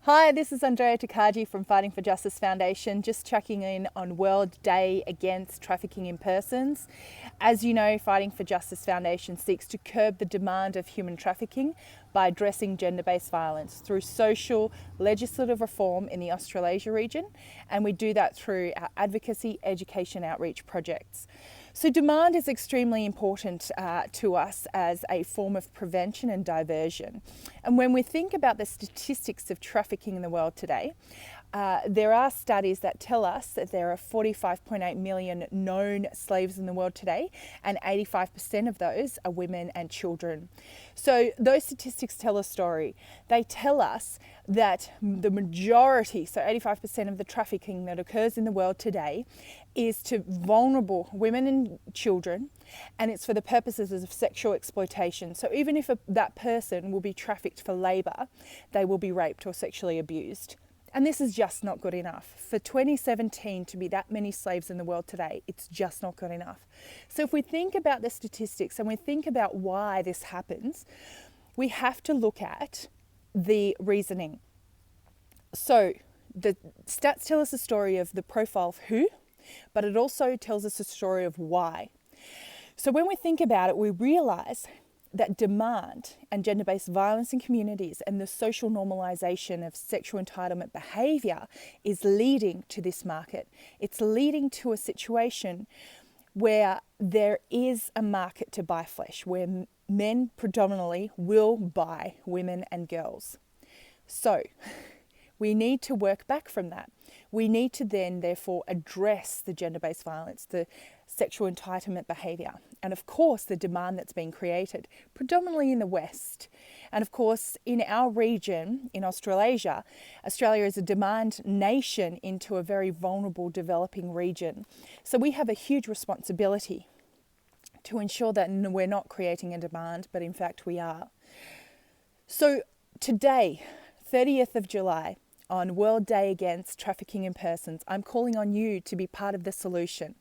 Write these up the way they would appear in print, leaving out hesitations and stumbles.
Hi, this is Andrea Takaji from Fighting for Justice Foundation, just checking in on World Day Against Trafficking in Persons. As you know, Fighting for Justice Foundation seeks to curb the demand of human trafficking by addressing gender-based violence through social legislative reform in the Australasia region, and we do that through our advocacy, education, outreach projects. So demand is extremely important to us as a form of prevention and diversion. And when we think about the statistics of trafficking in the world today, there are studies that tell us that there are 45.8 million known slaves in the world today, and 85% of those are women and children. So those statistics tell a story. They tell us that the majority, so 85% of the trafficking that occurs in the world today, is to vulnerable women and children, and it's for the purposes of sexual exploitation. So even if that person will be trafficked for labour, they will be raped or sexually abused. And this is just not good enough. For 2017 to be that many slaves in the world today, it's just not good enough. So if we think about the statistics and we think about why this happens, we have to look at the reasoning. So the stats tell us a story of the profile of who, but it also tells us a story of why. So when we think about it, we realise that demand and gender-based violence in communities and the social normalisation of sexual entitlement behaviour is leading to this market. It's leading to a situation where there is a market to buy flesh, where men predominantly will buy women and girls. So we need to work back from that. We need to then therefore address the gender-based violence, the sexual entitlement behaviour, and of course the demand that's being created, predominantly in the West. And of course in our region, in Australasia, Australia is a demand nation into a very vulnerable developing region. So we have a huge responsibility to ensure that we're not creating a demand, but in fact we are. So today, 30th of July, on World Day Against Trafficking in Persons, I'm calling on you to be part of the solution,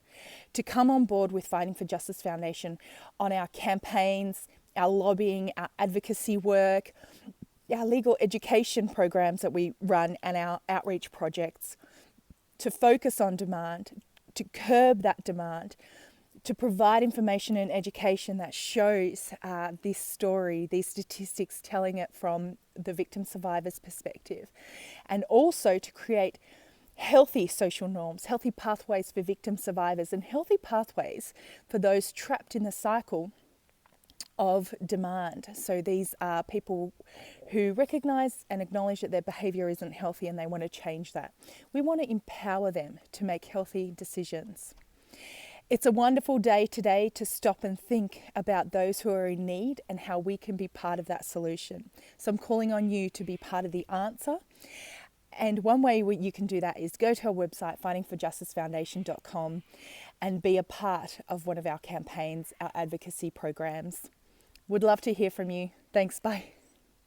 to come on board with Fighting for Justice Foundation on our campaigns, our lobbying, our advocacy work, our legal education programs that we run, and our outreach projects, to focus on demand, to curb that demand, to provide information and education that shows this story, these statistics, telling it from the victim survivor's perspective, and also to create healthy social norms, healthy pathways for victim survivors, and healthy pathways for those trapped in the cycle of demand. So these are people who recognise and acknowledge that their behaviour isn't healthy and they want to change that. We want to empower them to make healthy decisions. It's a wonderful day today to stop and think about those who are in need and how we can be part of that solution. So I'm calling on you to be part of the answer. And one way you can do that is go to our website, fightingforjusticefoundation.com, and be a part of one of our campaigns, our advocacy programs. Would love to hear from you. Thanks, bye.